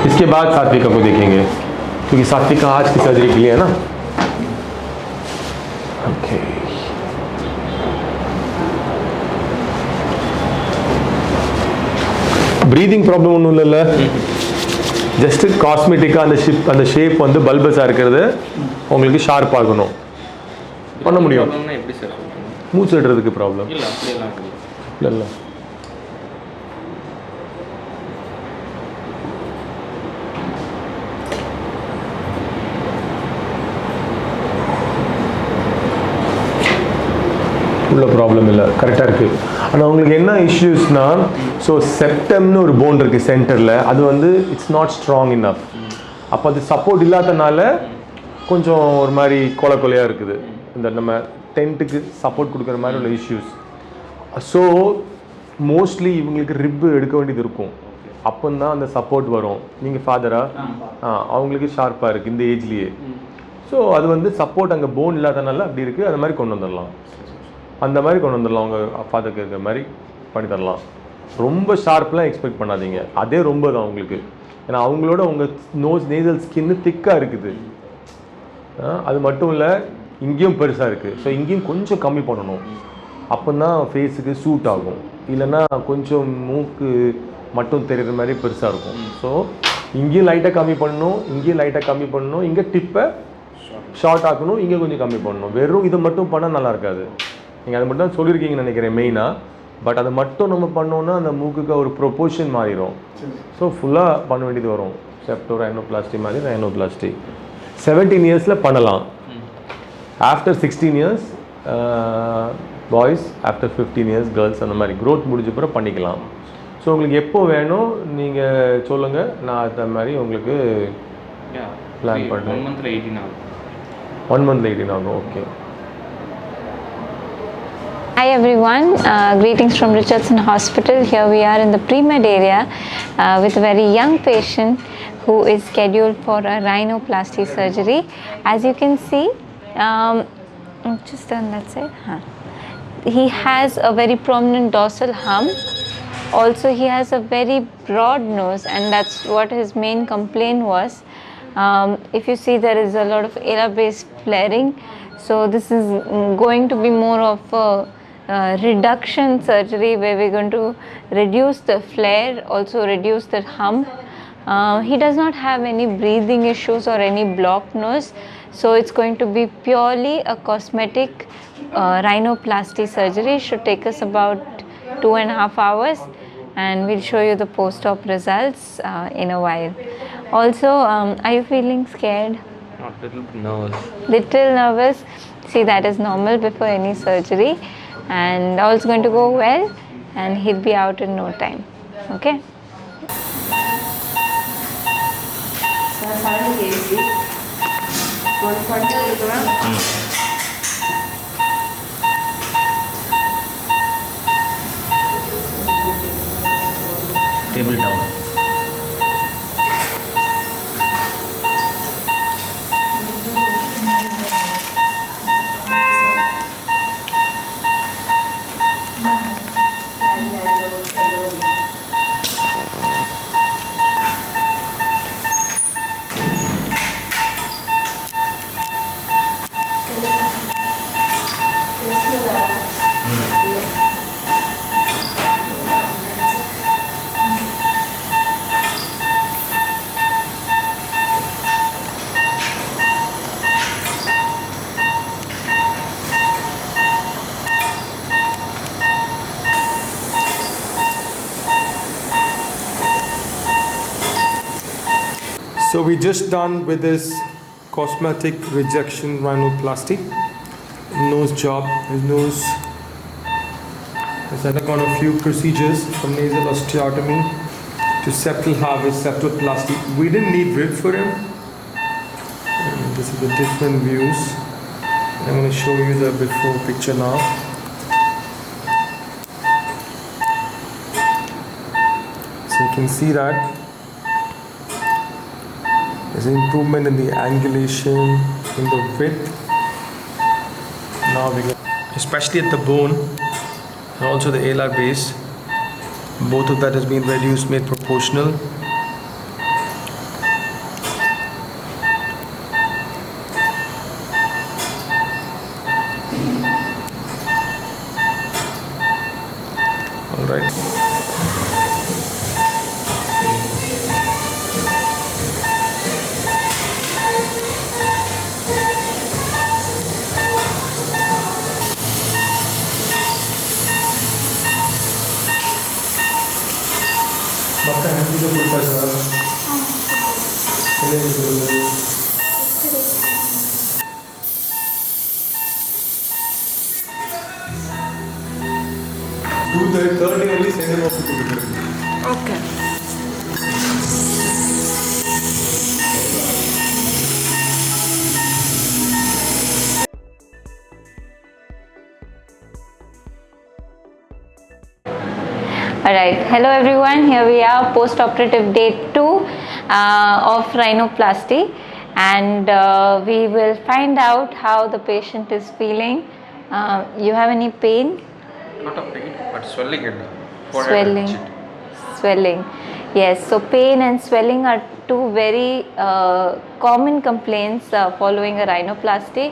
इसके बाद सात्विका को देखेंगे क्योंकि सात्विका आज की सर्जरी के लिए है ना. ओके. ப்ரீதிங் ப்ராப்ளம் ஒன்றும் இல்லைல்ல, ஜஸ்ட்டு காஸ்மெட்டிக்காக அந்த ஷேப் வந்து பல்பஸாக இருக்கிறது உங்களுக்கு ஷார்ப் ஆகணும். பண்ண முடியும். எப்படி சார் மூச்சு விடுறதுக்கு ப்ராப்ளம் இல்லை? அப்படியெல்லாம் இல்லை. உள்ள ப்ராப்ளம் இல்லை, கரெக்டாக இருக்குது. ஆனால் உங்களுக்கு என்ன இஷ்யூஸ்னால், ஸோ செப்டம்னு ஒரு போன் இருக்குது சென்டரில், அது வந்து இட்ஸ் நாட் ஸ்ட்ராங் இனஃப். அப்போ அது சப்போர்ட் இல்லாதனால கொஞ்சம் ஒரு மாதிரி கொலையாக இருக்குது. இந்த நம்ம டென்ட்டுக்கு சப்போர்ட் கொடுக்குற மாதிரி உள்ள இஷ்யூஸ். ஸோ மோஸ்ட்லி இவங்களுக்கு ரிப்பு எடுக்க வேண்டியது இருக்கும், அப்போ தான் அந்த சப்போர்ட் வரும். நீங்கள் ஃபாதரா? அவங்களுக்கு ஷார்ப்பாக இருக்குது இந்த ஏஜ்லேயே. ஸோ அது வந்து சப்போர்ட் அங்கே போன் இல்லாதனால அப்படி இருக்குது. அது மாதிரி கொண்டு வந்துடலாம், அந்த மாதிரி கொண்டு வந்துடலாம். அவங்க அப்பாவுக்கு இருக்கிற மாதிரி பண்ணி தரலாம். ரொம்ப ஷார்ப்லாம் எக்ஸ்பெக்ட் பண்ணாதீங்க, அதே ரொம்ப தான் உங்களுக்கு. ஏன்னா அவங்களோட உங்கள் நேசல் ஸ்கின்னு திக்காக இருக்குது. அது மட்டும் இல்லை, இங்கேயும் பெருசாக இருக்குது. ஸோ இங்கேயும் கொஞ்சம் கம்மி பண்ணணும், அப்போ தான் ஃபேஸுக்கு சூட் ஆகும். இல்லைன்னா கொஞ்சம் மூக்கு மட்டும் தெரிகிற மாதிரி பெருசாக இருக்கும். ஸோ இங்கேயும் லைட்டாக கம்மி பண்ணணும், இங்கேயும் லைட்டாக கம்மி பண்ணணும், இங்கே டிப்பை ஷார்ட் ஆக்கணும், இங்கே கொஞ்சம் கம்மி பண்ணணும். வெறும் இதை மட்டும் பண்ணால் நல்லா இருக்காது. நீங்கள் அதை மட்டும் தான் சொல்லியிருக்கீங்கன்னு நினைக்கிறேன் மெயினாக. பட் அதை மட்டும் நம்ம பண்ணோன்னா அந்த மூக்குக்கு ஒரு ப்ரொப்போர்ஷன் மாறிடும். ஸோ ஃபுல்லாக பண்ண வேண்டியது வரும். செப்டோ ரைனோபிளாஸ்டி மாதிரி ரைனோபிளாஸ்டி 17 இயர்ஸில் பண்ணலாம். After 16 years boys, after 15 years girls, அந்த மாதிரி க்ரோத் முடிஞ்ச பிறகு பண்ணிக்கலாம். ஸோ உங்களுக்கு எப்போ வேணும் நீங்கள் சொல்லுங்கள், நான் அந்த மாதிரி உங்களுக்கு பிளான் பண்ணுறேன். 1 monthல 18 ஆகும். 1 monthல 18 ஆகும். Okay. Hi everyone, greetings from Richardson Hospital. Here we are in the pre-med area with a very young patient who is scheduled for a rhinoplasty surgery. As you can see, just turn that side. He has a very prominent dorsal hump. Also he has a very broad nose, and that's what his main complaint was. If you see, there is a lot of alar-based flaring. So this is going to be more of a reduction surgery where we're going to reduce the flare, also reduce the hump. He does not have any breathing issues or any blocked nose, so it's going to be purely a cosmetic rhinoplasty surgery. It should take us about 2.5 hours, and we'll show you the post-op results in a while. Also, are you feeling scared? Not little nervous. Little nervous. See, that is normal before any surgery, and all is going to go well, and he'll be out in no time. Okay. Table down. So we just done with this cosmetic rejection rhinoplasty. Nose job, his nose has undergone a few procedures from nasal osteotomy to septal harvest, septoplasty. We didn't need rib for him. And this is the different views. I'm going to show you the before picture now. So you can see that there's an improvement in the angulation, in the width. Now we go, especially at the bone and also the alar base. Both of that has been reduced, made proportional. மற்ற handle கொடுத்தாச்சா? என்ன சொல்லுங்க? 2:30 only send them off to the Okay. Alright, hello everyone, here we are post-operative day 2 of rhinoplasty, and we will find out how the patient is feeling. You have any pain? Not a pain, but swelling and Swelling. Swelling. Yes, so pain and swelling are two very common complaints following a rhinoplasty.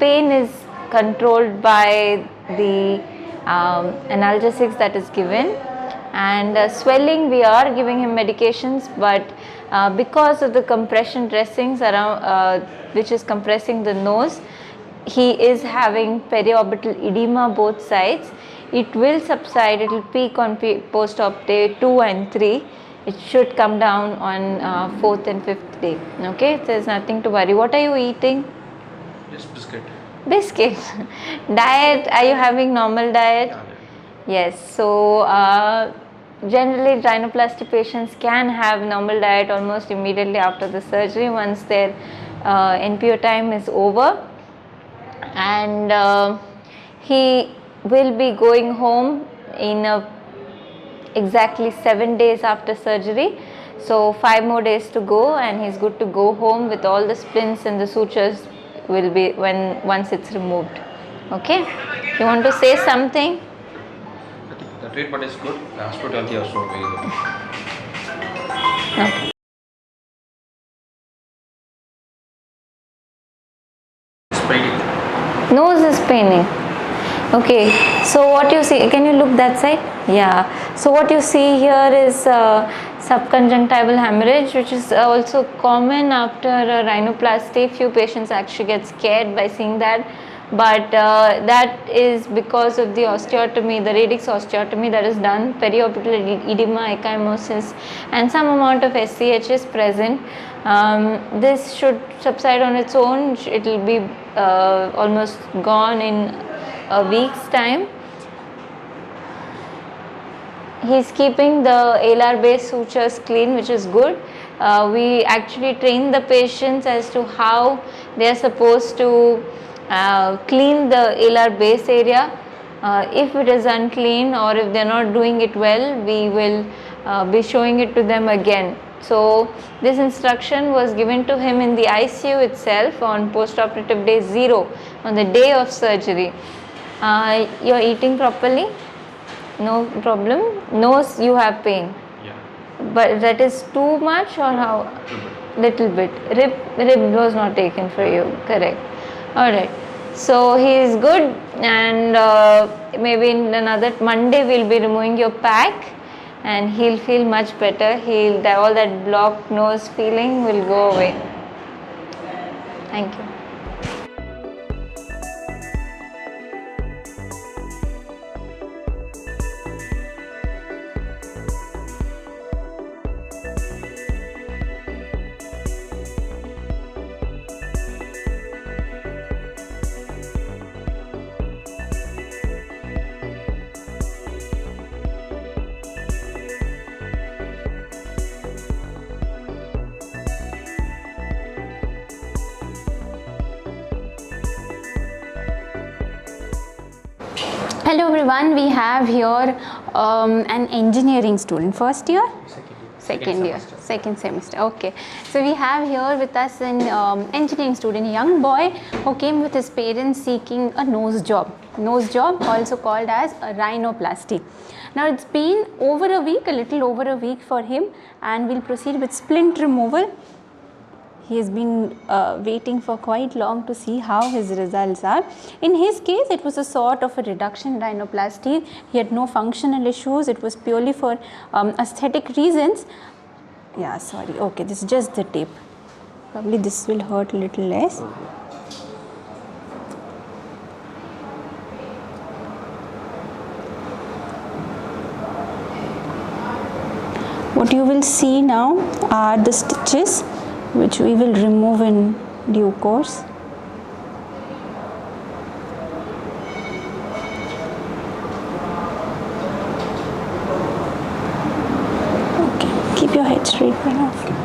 Pain is controlled by the analgesics that is given, and swelling, we are giving him medications, but because of the compression dressings around which is compressing the nose, he is having periorbital edema both sides. It will subside, it will peak on post-op day 2 and 3. It should come down on 4th and 5th day. Okay, so there's nothing to worry. What are you eating? Just biscuit. Biscuit. Diet, are you having normal diet? Yeah. Yes, so generally rhinoplasty patients can have normal diet almost immediately after the surgery once their NPO time is over, and he will be going home in exactly 7 days after surgery. So 5 more days to go and he's good to go home with all the splints and the sutures will be once it's removed. Okay, you want to say something? I think the treatment is good. The hospitality also very good. Okay. It's paining. Nose is paining. Okay, so what you see, can you look that side? Yeah, so what you see here is subconjunctival hemorrhage, which is also common after a rhinoplasty. Few patients actually get scared by seeing that, but that is because of the osteotomy, the radix osteotomy that is done, periorbital edema, ecchymosis, and some amount of SCH is present. This should subside on its own. It will be almost gone in a week's time. He's keeping the alar base sutures clean, which is good. We actually train the patients as to how they are supposed to clean the alar base area. If it is unclean or if they are not doing it well, we will be showing it to them again. So this instruction was given to him in the ICU itself on post-operative day 0, on the day of surgery. You are eating properly? No problem. Nose, you have pain. Yeah. But that is too much or how? Little bit. Rib was not taken for you. Correct. Alright. So he is good, and maybe in another Monday we'll be removing your pack and he'll feel much better. All that blocked nose feeling will go away. Thank you. Hello everyone, we have here an engineering student, first year? Second semester, okay. So we have here with us an engineering student, a young boy who came with his parents seeking a nose job also called as a rhinoplasty. Now it's been over a week, a little over a week for him, and we'll proceed with splint removal. He has been waiting for quite long to see how his results are. In his case, it was a sort of a reduction rhinoplasty. He had no functional issues. It was purely for aesthetic reasons. Yeah, sorry. Okay, this is just the tip. Probably this will hurt a little less. What you will see now are the stitches which we will remove in due course. Okay, keep your head straight, Pranav.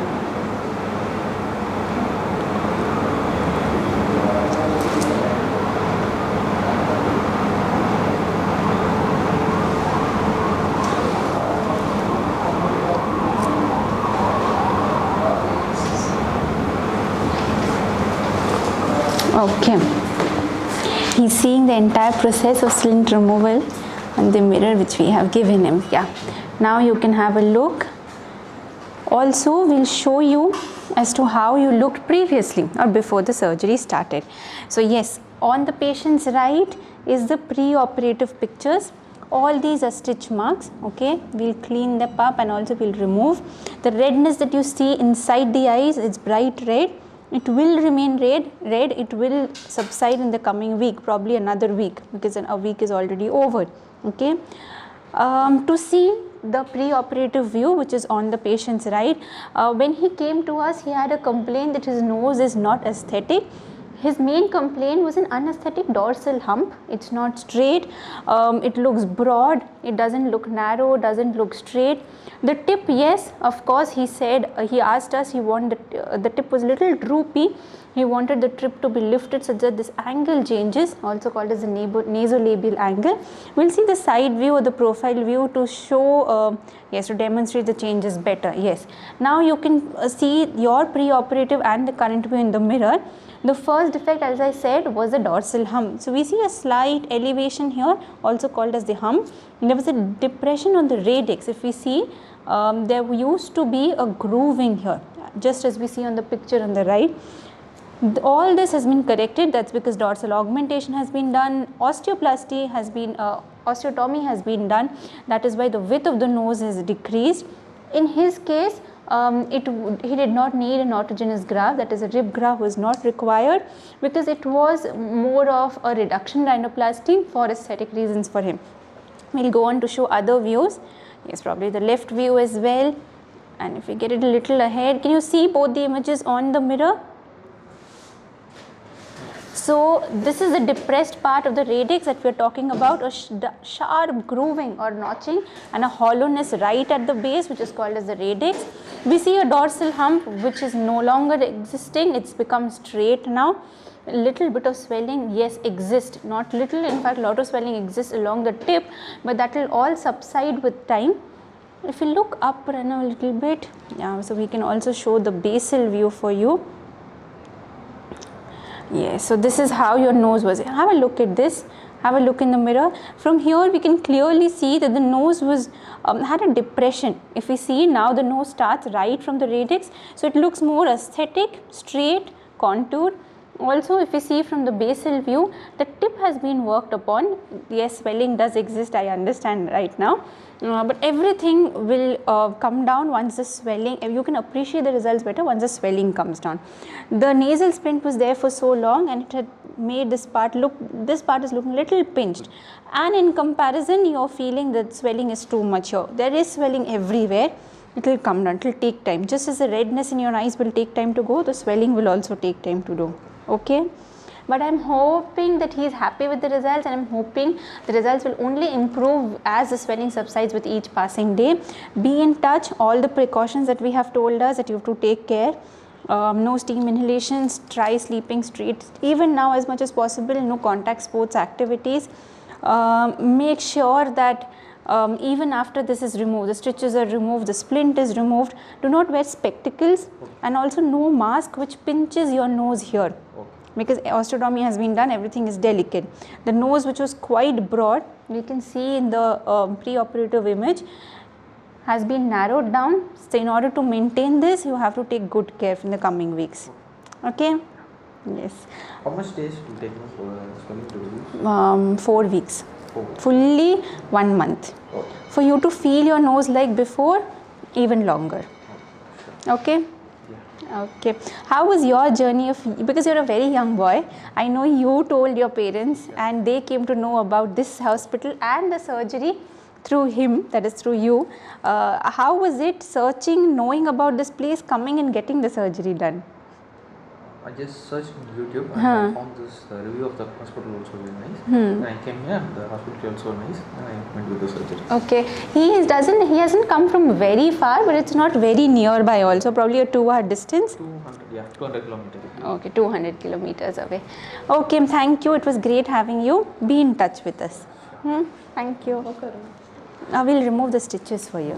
Okay, he's seeing the entire process of splint removal on the mirror which we have given him. Yeah, now you can have a look. Also, we'll show you as to how you looked previously or before the surgery started. So yes, on the patient's right is the pre-operative pictures. All these are stitch marks. Okay, we'll clean them up and also we'll remove. The redness that you see inside the eyes, it's bright red. It will remain red. It will subside in the coming week, probably another week, because a week is already over. Okay. To see the pre-operative view, which is on the patient's right, when he came to us, he had a complaint that his nose is not aesthetic. His main complaint was an unaesthetic dorsal hump. It's not straight. It looks broad. It doesn't look narrow. Doesn't look straight. The tip, yes, of course, he said, he asked us, he wanted, the tip was a little droopy. He wanted the tip to be lifted such that this angle changes, also called as the nasolabial angle. We'll see the side view or the profile view to show, yes, to demonstrate the changes better. Yes. Now you can see your pre-operative and the current view in the mirror. The first defect, as I said, was the dorsal hump. So we see a slight elevation here, also called as the hump. And there was a depression on the radix. If we see, there used to be a grooving here, just as we see on the picture on the right. All this has been corrected. That's because dorsal augmentation has been done, osteoplasty has been, osteotomy has been done. That is why the width of the nose has decreased. In his case, he did not need an autogenous graft, that is a rib graft was not required, because it was more of a reduction rhinoplasty for aesthetic reasons for him. We'll go on to show other views. Yes, probably the left view as well. And if we get it a little ahead, can you see both the images on the mirror? So this is the depressed part of the radix that we are talking about, a sharp grooving or notching and a hollowness right at the base, which is called as the radix. We see a dorsal hump which is no longer existing, it's become straight now. A little bit of swelling, yes, exists, not little, in fact a lot of swelling exists along the tip, but that will all subside with time. If you look up a little bit, yeah, so we can also show the basal view for you. Yes, so this is how your nose was. Have a look at this. Have a look in the mirror. From here we can clearly see that the nose was had a depression. If we see now, the nose starts right from the radix, so it looks more aesthetic, straight, contoured. Also, if we see from the basal view, the tip has been worked upon. Yes, swelling does exist, I understand right now, but everything will come down once the swelling, you can appreciate the results better once the swelling comes down. The nasal splint was there for so long and it had made this part is looking little pinched, and in comparison you are feeling that swelling is too much here. There is swelling everywhere. It will come down, it will take time. Just as the redness in your eyes will take time to go, the swelling will also take time to do. Okay, but I'm hoping that he is happy with the results, and I'm hoping the results will only improve as the swelling subsides with each passing day. Be in touch. All the precautions that we have told us that you have to take care. No steam inhalations, try sleeping straight, even now as much as possible, no contact sports activities. Make sure that even after this is removed, the stitches are removed, the splint is removed, do not wear spectacles, and also no mask which pinches your nose here, because osteotomy has been done, everything is delicate. The nose, which was quite broad, you can see in the pre-operative image, has been narrowed down. So in order to maintain this, you have to take good care in the coming weeks. Okay? Yes. How much days will take for swelling to reduce? 4 weeks. Fully 1 month. Okay. For you to feel your nose like before, even longer. Okay? Okay. How was your journey because you're a very young boy, I know you told your parents and they came to know about this hospital and the surgery through him, that is through you. How was it searching, knowing about this place, coming and getting the surgery done? I just searched on YouTube and I found this review of the hospital also very nice. And I came here and the hospital also nice and I went with the surgery. Okay, he hasn't come from very far, but it's not very nearby also, probably a 2-hour distance. 200 kilometers. Okay, 200 kilometers away. Okay, thank you. It was great having you. Be in touch with us. Thank you. Okay. I will remove the stitches for you.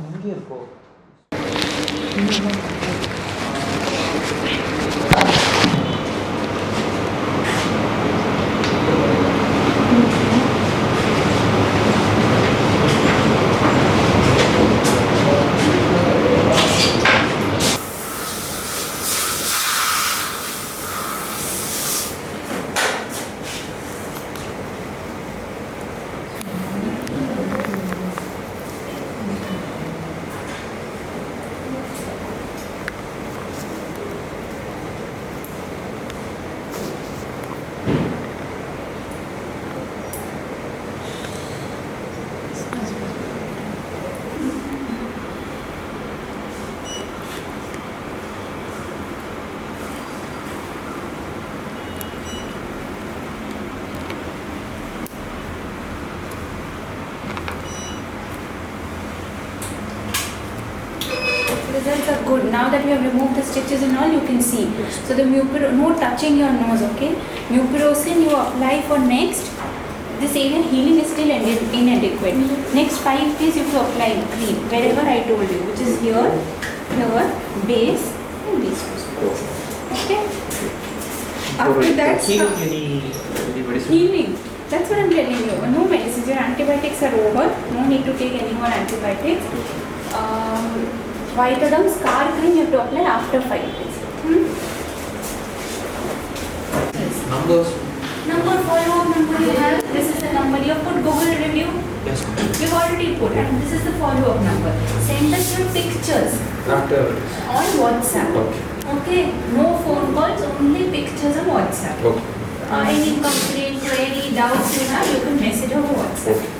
Results are good. Now that we have removed the stitches and all, you can see. So the no touching your nose, okay? Mupirocin you apply for next. This area healing is still inadequate. Next 5 days you have to apply cream, wherever I told you, which is here, base, and these two spots. Okay? After that, healing. That's what I'm telling you. No medicines. Your antibiotics are over. No need to take any more antibiotics. Vitodom scar cream you have to apply after 5 days. Follow-up number you have. This is the number. You have put Google review. Yes. You've already put, and this is the follow-up number. Send us your pictures on WhatsApp. Okay. No phone calls, only pictures on WhatsApp. Any complaint, query, doubts you have, you can message over WhatsApp.